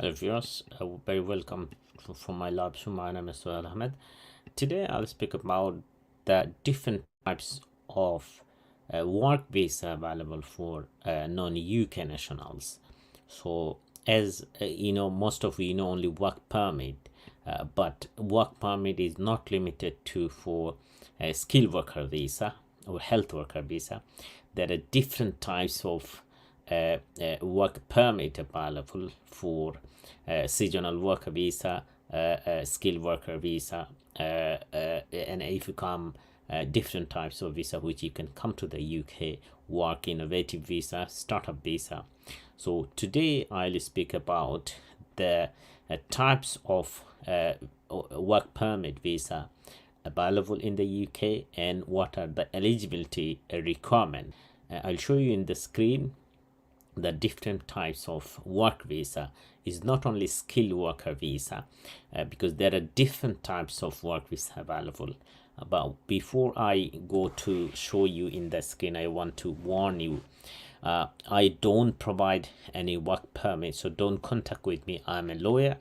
Hello viewers, very welcome for my lab show. My name is Suhail Ahmed. Today I'll speak about the different types of work visa available for non-UK nationals. So as you know, most of you know only work permit, but work permit is not limited to for skilled worker visa or health worker visa. There are different types of work permit available for seasonal worker visa, skilled worker visa, and if you come different types of visa which you can come to the UK, work innovative visa, startup visa. So today I'll speak about the types of work permit visa available in the UK and what are the eligibility requirement. I'll show you in the screen the different types of work visa. Is not only skilled worker visa, because there are different types of work visa available. But before I go to show you in the screen, I want to warn you, I don't provide any work permit, so don't contact with me. I'm a lawyer.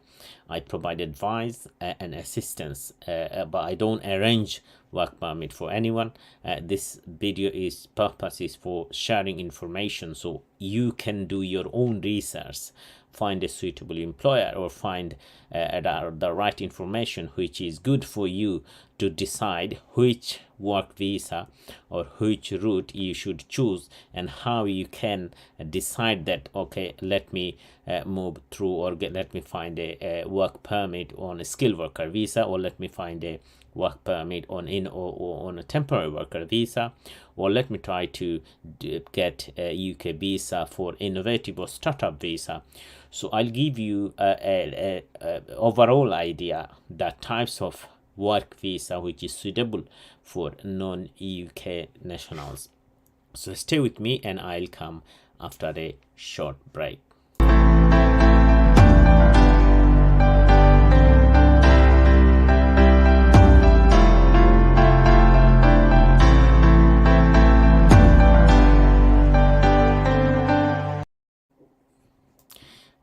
I provide advice and assistance, but I don't arrange work permit for anyone. This video is purpose is for sharing information, so you can do your own research, find a suitable employer, or find the right information which is good for you to decide which work visa or which route you should choose, and how you can decide that, okay, let me move through, or let me find a work permit on a skilled worker visa, or let me find a work permit on or on a temporary worker visa, or let me try to get a UK visa for innovative or startup visa. So I'll give you a overall idea the types of work visa which is suitable for non-UK nationals. So stay with me and I'll come after a short break.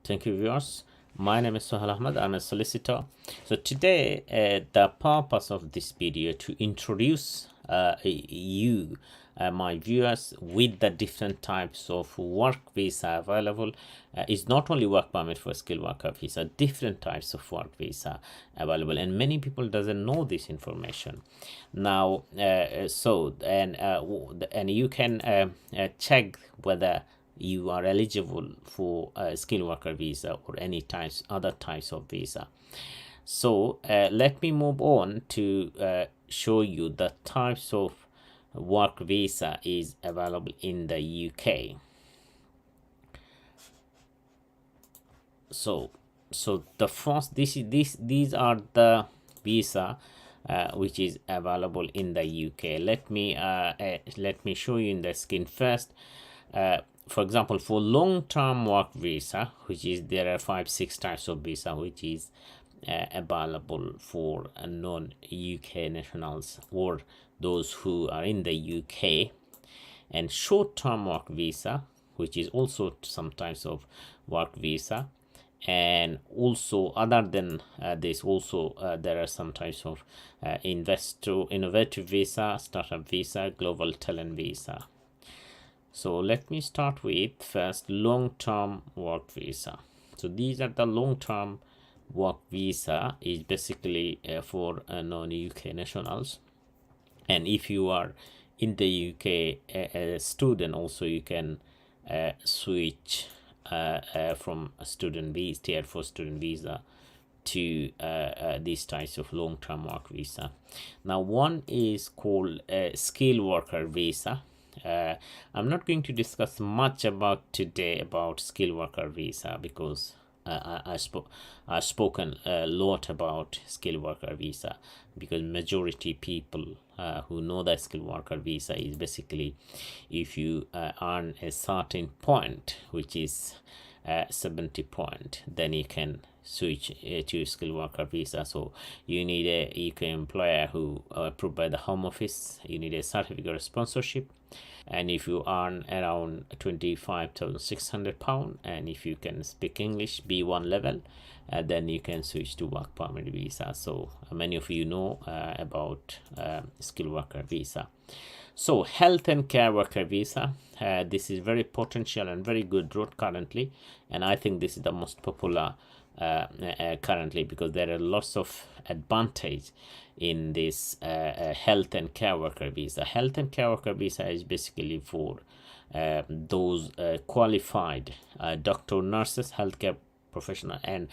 Thank you viewers. My name is Suhail Ahmed. I'm a solicitor. So today the purpose of this video to introduce you my viewers with the different types of work visa available. Is not only work permit for skilled worker visa, different types of work visa available, and many people doesn't know this information now. And you can check whether you are eligible for a skilled worker visa or any other types of visa. So let me move on to show you the types of work visa is available in the UK. So the first, these are the visa which is available in the UK. Let me show you in the screen first. For example, for long-term work visa, which is, there are 5-6 types of visa which is available for non-UK nationals or those who are in the UK. And short-term work visa, which is also some types of work visa. And also, other than this, also there are some types of innovative visa, startup visa, global talent visa. So let me start with first long-term work visa. So these are the long-term work visa is basically for non-UK nationals. And if you are in the UK as a student, also you can switch from a student visa, tier 4 student visa, to these types of long-term work visa. Now one is called skilled worker visa. I'm not going to discuss much about today about skilled worker visa, because I've spoken a lot about skilled worker visa, because majority people who know that skilled worker visa is basically if you earn a certain point, which is 70 point, then you can switch to skilled worker visa. So you need a UK employer who approved by the Home Office. You need a certificate of sponsorship, and if you earn around £25,600, and if you can speak English B1 level, then you can switch to work permit visa. So many of you know about skilled worker visa. So health and care worker visa, this is very potential and very good route currently, and I think this is the most popular currently, because there are lots of advantage in this health and care worker visa. Health and care worker visa is basically for those qualified doctor, nurses, healthcare professional, and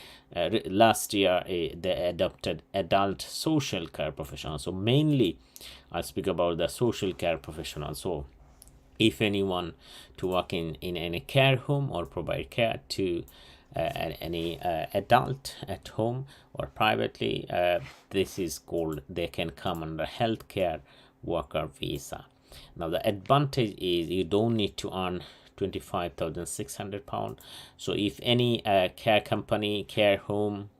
last year they adopted adult social care professional. So mainly I'll speak about the social care professional. So if anyone to work in any care home or provide care to any adult at home or privately, this is called, they can come under healthcare worker visa. Now the advantage is you don't need to earn £25,600. So if any care company, care home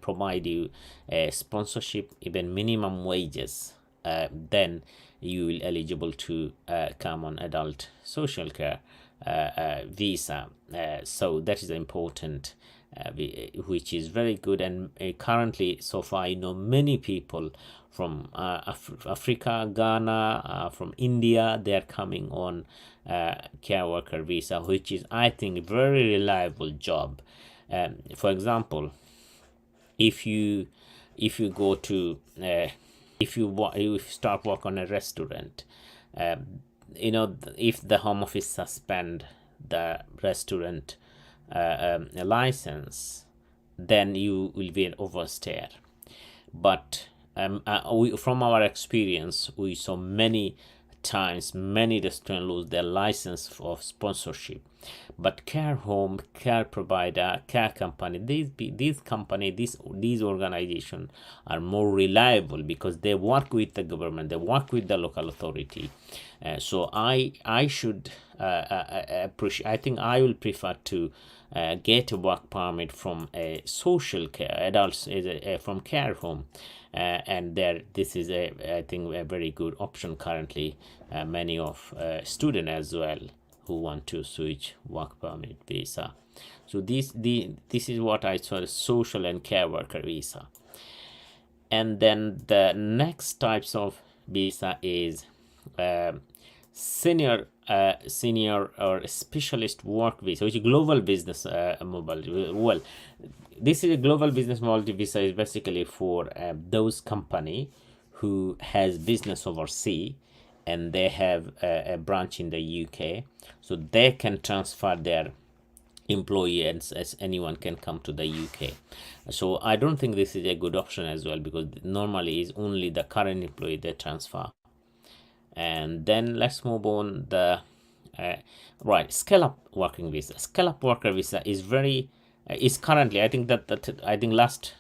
provide you a sponsorship, even minimum wages, then you will eligible to come on adult social care visa. So that is important, which is very good. And currently, so far, I know many people from Africa, Ghana, from India, they are coming on care worker visa, which is, I think, very reliable job. For example, if you go to if you start work on a restaurant, if the Home Office suspend the restaurant license, then you will be an overstayer. But from our experience, we saw many times many restaurants lose their license of sponsorship. But care home, care provider, care company, these organizations are more reliable because they work with the government, they work with the local authority. So I should appreciate. I think I will prefer to get a work permit from a social care adults from care home, and this is I think a very good option currently. Many of students as well who want to switch work permit visa. So this is what I saw, the social and care worker visa. And then the next types of visa is senior or specialist work visa, which is global business mobile. Well, this is a global business mobility visa, is basically for those company who has business overseas and they have a branch in the UK, so they can transfer their employee as anyone can come to the UK. So I don't think this is a good option as well, because normally is only the current employee they transfer. And then let's move on the right, scale up working visa. Scale up worker visa is very is currently, I think I think last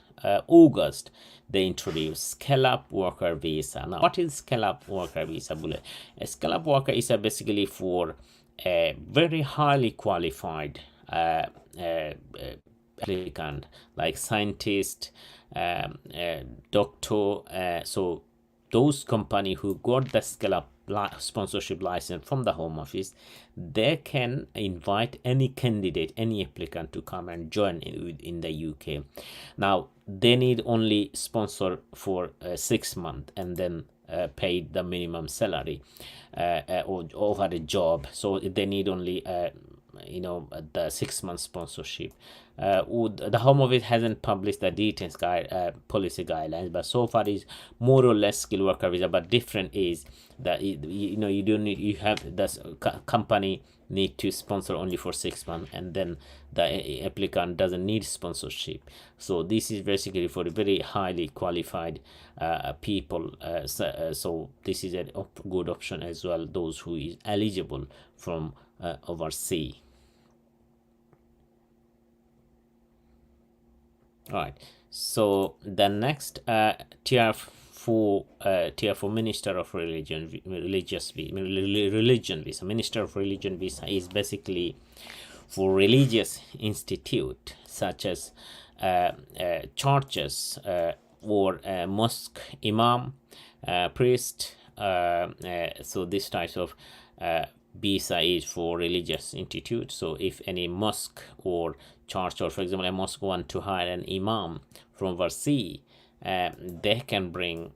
August they introduced scale up worker visa. Now what is scale up worker visa? A scale up worker is basically for a very highly qualified applicant, like scientist, doctor. So those company who got the scale up sponsorship license from the Home Office, they can invite any candidate, any applicant to come and join in the UK. Now they need only sponsor for 6 months and then paid the minimum salary over a job. So they need only the 6 month sponsorship. The Home Office hasn't published the details policy guidelines, but so far is more or less skilled worker visa. But different is that you don't need, you have the company need to sponsor only for 6 months, and then the applicant doesn't need sponsorship. So this is basically for very highly qualified people. So this is a good option as well, those who is eligible from overseas. All right, so the next tier 4 minister of religion visa. Minister of religion visa is basically for religious institute such as churches or mosque imam, priest. So this types of visa is for religious institute. So if any mosque or church, or for example a mosque want to hire an imam from overseas, they can bring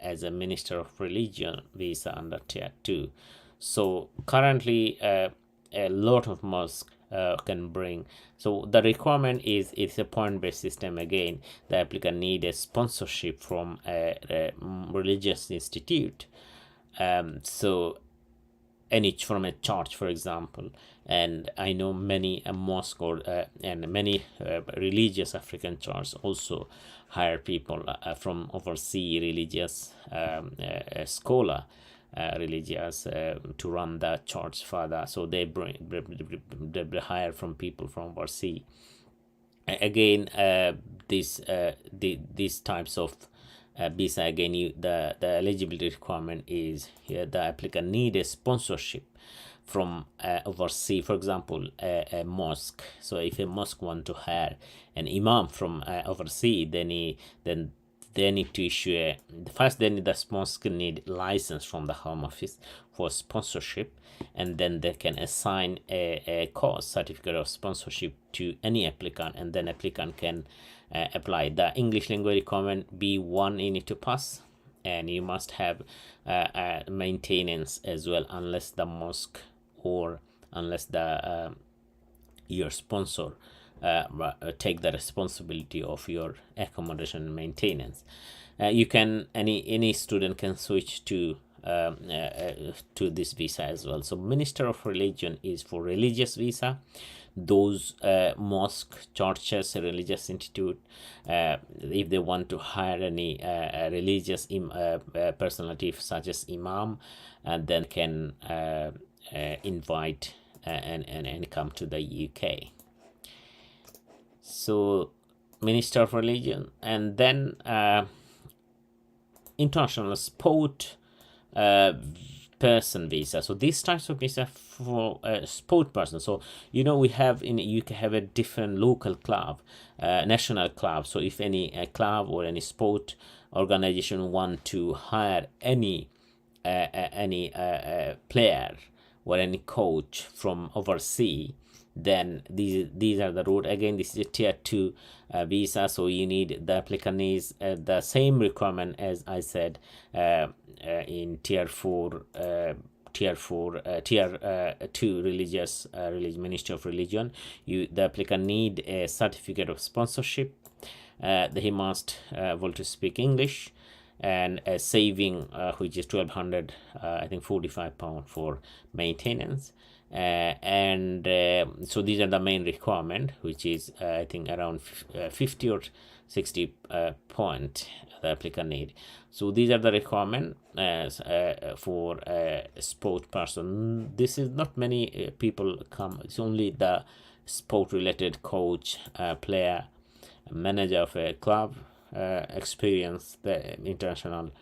as a minister of religion visa under tier 2. So currently a lot of mosques can bring. So the requirement is it's a point-based system. Again, the applicant need a sponsorship from a religious institute. So any from a church, for example, and I know many a mosque or and many religious African churches also hire people from overseas religious scholar religious to run the church further. So they they hire from people from overseas. Again, these types of visa, again the eligibility requirement is here the applicant need a sponsorship from overseas. For example, a mosque. So if a mosque want to hire an imam from overseas, then they need to issue a first. Then the mosque need license from the Home Office for sponsorship, and then they can assign a course certificate of sponsorship to any applicant, and then applicant can apply. The English language requirement B1 you need to pass, and you must have maintenance as well, unless the mosque or unless the your sponsor take the responsibility of your accommodation and maintenance. You can any student can switch to this visa as well. So minister of religion is for religious visa. Those mosque, churches, religious institute, if they want to hire any religious personality such as imam, and then can invite and come to the UK. So minister of religion, and then international sport person visa. So these types of visa for a sport person. So we have in UK have a different local club, national club. So if any club or any sport organization want to hire any player or any coach from overseas, then these are the route. Again, this is a tier 2 visa, so you need the applicant needs the same requirement as I said in tier 2 religious ministry of religion. The applicant need a certificate of sponsorship. He must able to speak English, and a saving which is 1200 I think £45 for maintenance. So these are the main requirement, which is I think around 50 or 60 point the applicant need. So these are the requirement for a sport person. This is not many people come. It's only the sport related coach, player, manager of a club, experience, the internationally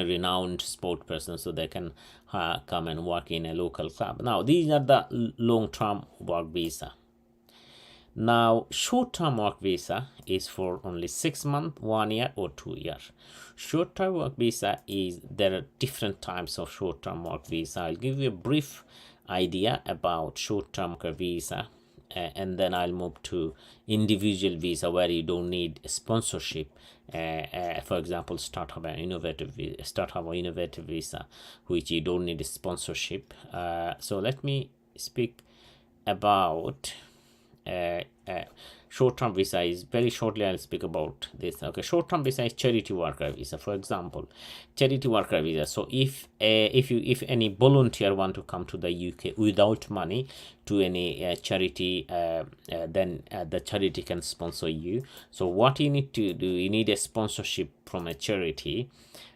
renowned sport person, so they can come and work in a local club. Now these are the long-term work visa. Now short-term work visa is for only 6 months, 1 year or 2 years. Short-term work visa is, there are different types of short-term work visa. I'll give you a brief idea about short-term work visa, and then I'll move to individual visa where you don't need sponsorship. For example, startup or innovative visa, which you don't need a sponsorship. So let me speak about short-term visa. Is very shortly I'll speak about this. Okay, short-term visa is charity worker visa. For example, charity worker visa. So if any volunteer want to come to the UK without money to any charity, then the charity can sponsor you. So what you need to do, you need a sponsorship from a charity.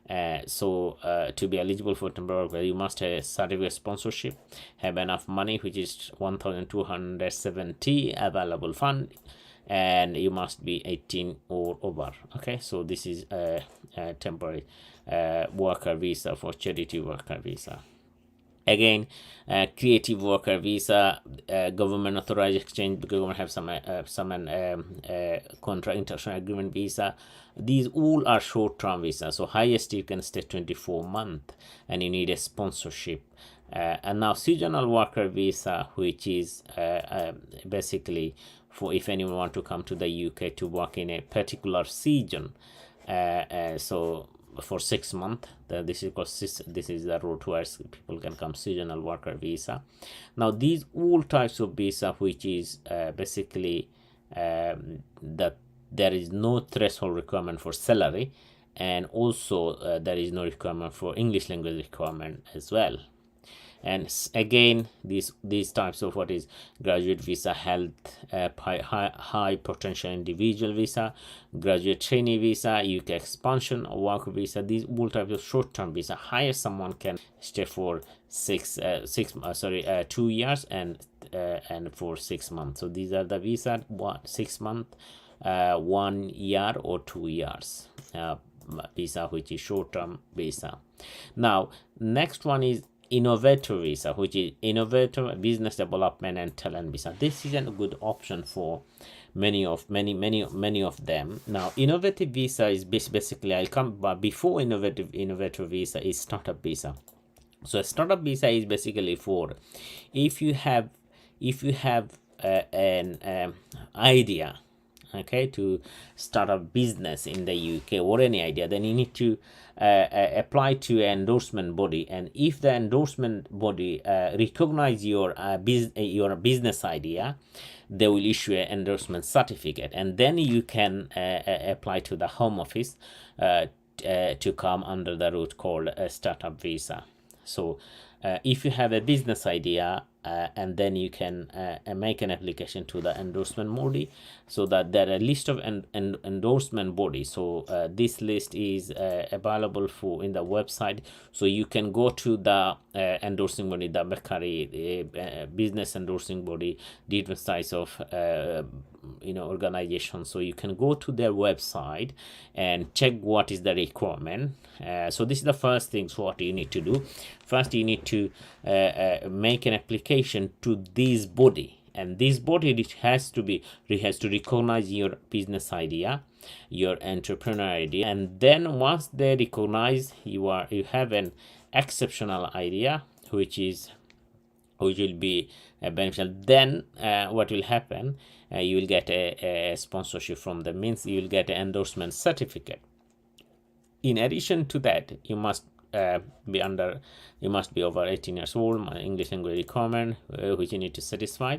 To be eligible for temporary work, you must have a certificate sponsorship, have enough money, which is 1270 available fund, and you must be 18 or over. Okay, so this is a temporary worker visa for charity worker visa. Again, creative worker visa, government authorized exchange, because government have some contract international agreement visa. These all are short-term visa, so highest you can stay 24 months, and you need a sponsorship. And now seasonal worker visa, which is basically for if anyone want to come to the UK to work in a particular season. So for 6 months, this is the route where people can come, seasonal worker visa. Now these all types of visa, which is basically that there is no threshold requirement for salary, and also there is no requirement for English language requirement as well. And again, these types of what is graduate visa, health, high potential individual visa, graduate trainee visa, UK expansion or work visa, these all types of short-term visa, higher someone can stay for 2 years and for 6 months. So these are the visa, 6 months, 1 year or 2 years visa, which is short-term visa. Now next one is innovator visa, which is innovator business development and talent visa. This is a good option for many of them. Now innovative visa is basically, I'll come, but before innovator visa is startup visa. So a startup visa is basically for if you have an idea, okay, to start a business in the UK or any idea, then you need to apply to an endorsement body, and if the endorsement body recognize your business idea, they will issue an endorsement certificate, and then you can apply to the Home Office to come under the route called a startup visa. So if you have a business idea, and then you can make an application to the endorsement body, so that there are a list of endorsement bodies. So this list is available for in the website, so you can go to the endorsing body, the BCRI business endorsing body, different size of organization. So you can go to their website and check what is the requirement. So this is the first things what you need to do. First you need to make an application to this body, and this body has to recognize your business idea, your entrepreneur idea, and then once they recognize you have an exceptional idea which will be beneficial, then what will happen, you will get a sponsorship from them, means you will get an endorsement certificate. In addition to that, you must be over 18 years old, English language requirement which you need to satisfy.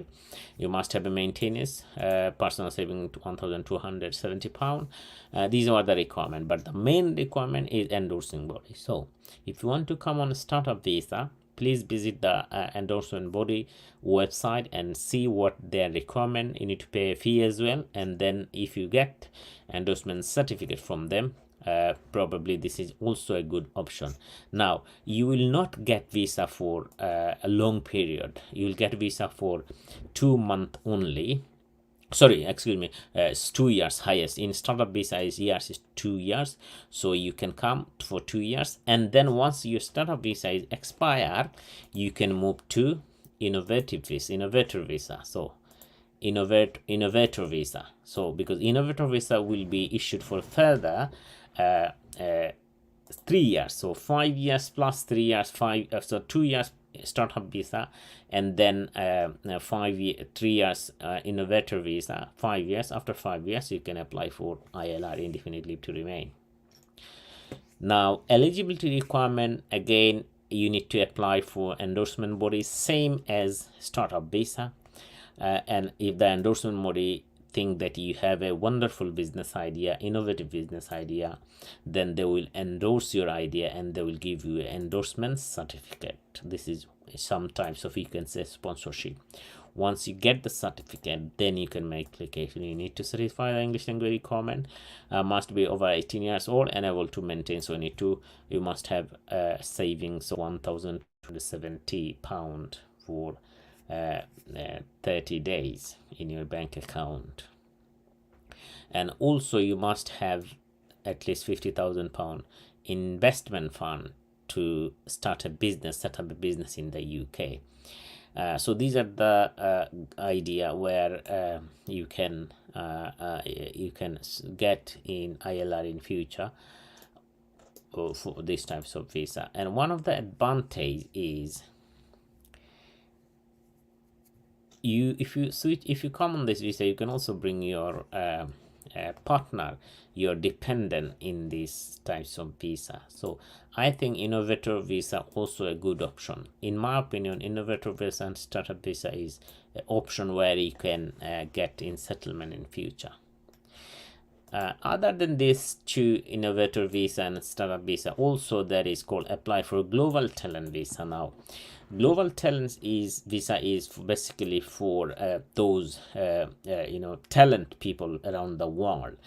You must have a maintenance, personal saving £1,270. These are the requirement, but the main requirement is endorsing body. So if you want to come on a startup visa, please visit the endorsement body website and see what their requirement. You need to pay a fee as well, and then if you get endorsement certificate from them, probably this is also a good option. Now you will not get visa for a long period. You will get visa for 2 months only. Sorry, excuse me, it's 2 years highest. In startup visa is 2 years, so you can come for 2 years, and then once your startup visa is expired, you can move to innovator visa. So innovator visa. So because innovator visa will be issued for further 3 years, so 5 years plus 3 years, 2 years startup visa, and then 3 years innovator visa, 5 years. After 5 years you can apply for ILR, indefinite leave to remain. Now eligibility requirement, again you need to apply for endorsement body, same as startup visa, and if the endorsement body think that you have a wonderful business idea, innovative business idea, then they will endorse your idea and they will give you an endorsement certificate. This is some types of, you can say, sponsorship. Once you get the certificate, then you can make application. You need to certify the English language requirement, must be over 18 years old and able to maintain. So you must have savings of £1,070 for 30 days in your bank account, and also you must have at least £50,000 investment fund to start a business, set up a business in the UK. So these are the idea where you can get in ILR in future for these types of visa. And one of the advantage is if you come on this visa, you can also bring your partner, your dependent in these types of visa. So I think innovator visa also a good option. In my opinion, innovator visa and startup visa is an option where you can get in settlement in future. Other than these two, innovator visa and startup visa, also there is called apply for global talent visa. Now global talent visa is basically for those talent people around the world,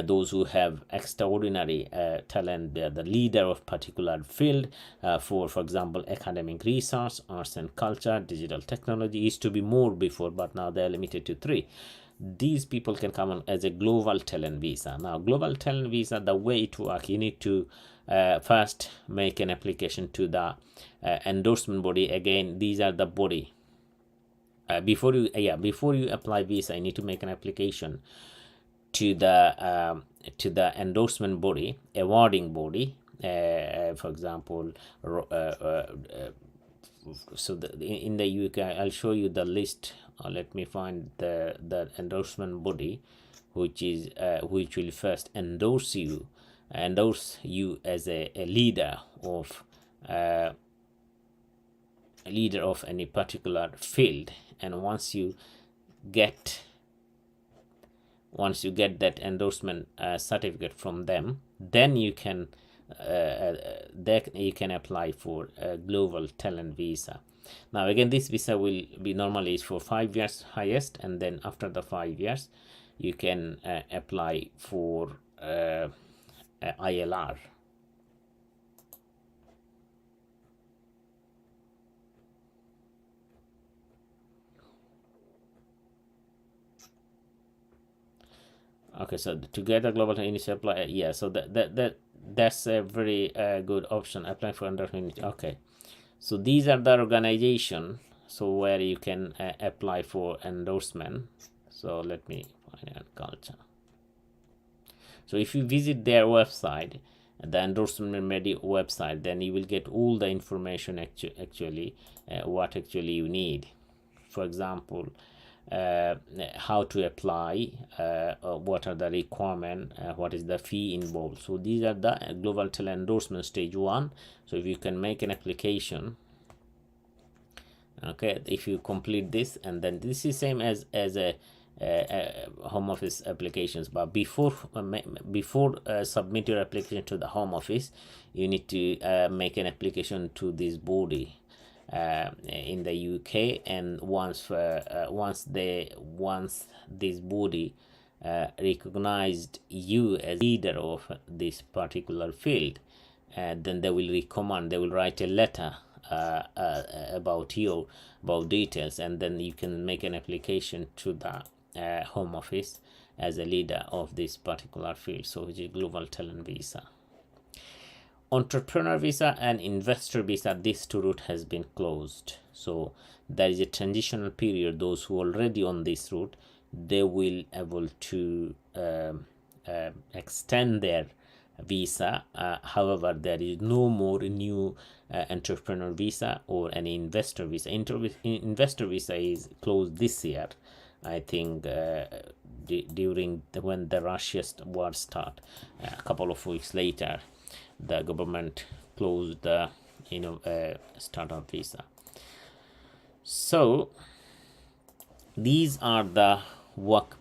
those who have extraordinary talent. They are the leader of particular field, for example academic research, arts and culture, digital technology. Used to be more before, but now they are limited to 3. These people can come on as a global talent visa. Now global talent visa, the way it works, you need to first make an application to the endorsement body. Again, these are the body. Before you apply visa, you need to make an application to the endorsement body, awarding body. For example, in the UK, I'll show you the list. Let me find the endorsement body, which will first endorse you as a leader of any particular field. And once you get that endorsement certificate from them, then you can apply for a global talent visa. Now again, this visa will be normally is for 5 years highest, and then after the 5 years you can apply for ILR. Okay, so together global initial apply, so that's a very good option. Apply for endorsement. Okay, so these are the organization, so where you can apply for endorsement. So let me find culture. So if you visit their website, the endorsement medi website, then you will get all the information actually what actually you need. For example, how to apply, what are the requirements, what is the fee involved. So these are the global talent endorsement stage 1. So if you can make an application, okay, if you complete this, and then this is same as a home office applications, but before submit your application to the home office, you need to make an application to this body in the UK. And once this body recognized you as leader of this particular field, then they will write a letter about you, about details, and then you can make an application to the home office as a leader of this particular field. So which is global talent visa. Entrepreneur visa and investor visa, this two route has been closed. So there is a transitional period. Those who are already on this route, they will able to extend their visa. However, there is no more new entrepreneur visa or any investor visa. Investor visa is closed this year, I think, during when the Russia war started. A couple of weeks later, the government closed the startup visa. So these are the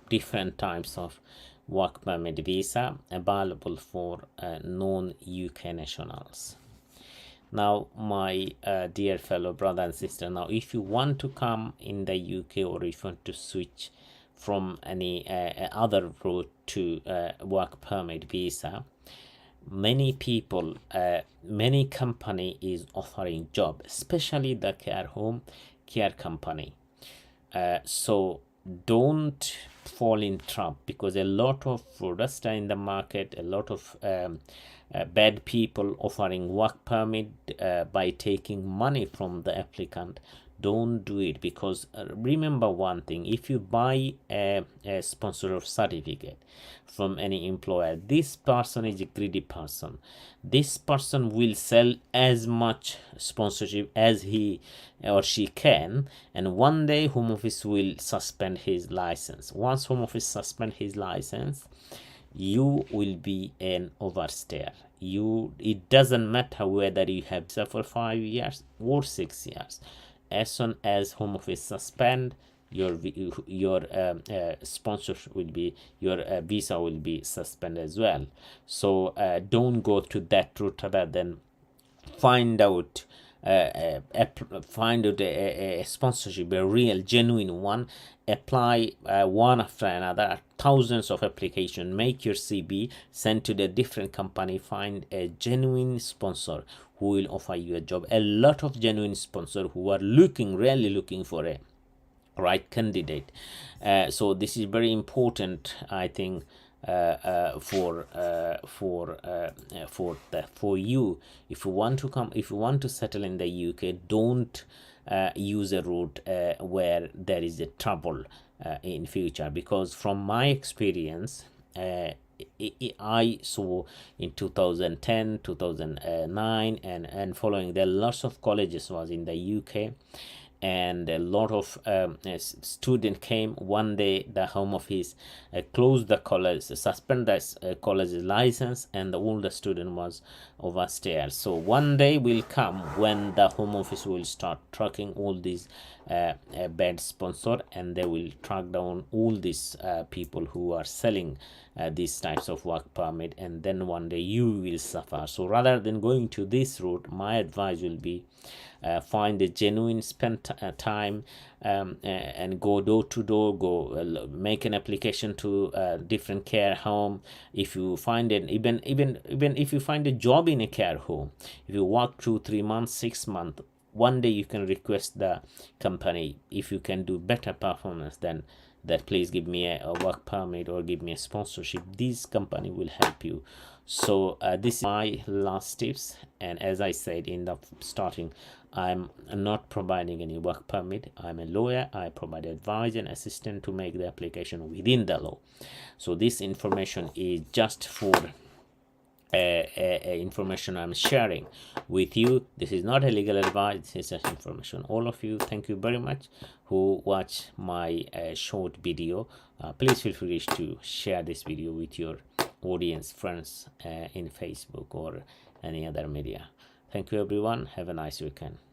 different types of work permit visa available for non-UK nationals. Now my dear fellow brother and sister, now if you want to come in the UK, or if you want to switch from any other route to work permit visa, many people, many company is offering job, especially the care company. So don't fall in trap, because a lot of fraudsters in the market, a lot of bad people offering work permit by taking money from the applicant. Don't do it, because remember one thing: if you buy a sponsor certificate from any employer, this person is a greedy person. This person will sell as much sponsorship as he or she can, and one day Home Office will suspend his license. Once Home Office suspend his license, you will be an overstayer. It doesn't matter whether you have for 5 years or 6 years. As soon as Home Office suspend, your sponsorship will be, your visa will be suspended as well. So don't go to that route. Rather than find out a sponsorship, a real genuine one, apply one after another, thousands of applications, make your CV, send to the different company, find a genuine sponsor who will offer you a job. A lot of genuine sponsors who are really looking for a right candidate. So this is very important, I think, for you. If you want to come, if you want to settle in the UK, don't use a route where there is a trouble in future, because from my experience, I saw in 2010, 2009 and following, there lots of colleges was in the UK, and a lot of student came. One day the Home Office closed the college, suspend the college's license, and all the student was overstayed. So one day will come when the Home Office will start tracking all these bad sponsor, and they will track down all these people who are selling these types of work permit, and then one day you will suffer. So rather than going to this route, my advice will be find a genuine, spend time and go door to door, go make an application to different care home. If you find it, even if you find a job in a care home, if you work 2-3 months, 6 months, one day you can request the company, if you can do better performance than that, please give me a work permit or give me a sponsorship. This company will help you. So this is my last tips, and as I said in the starting, I'm not providing any work permit. I'm a lawyer. I provide advice and assistance to make the application within the law. So this information is just for information I'm sharing with you. This is not a legal advice, this is just information. All of you, thank you very much who watch my short video. Please feel free to share this video with your audience, friends in Facebook or any other media. Thank you everyone. Have a nice weekend.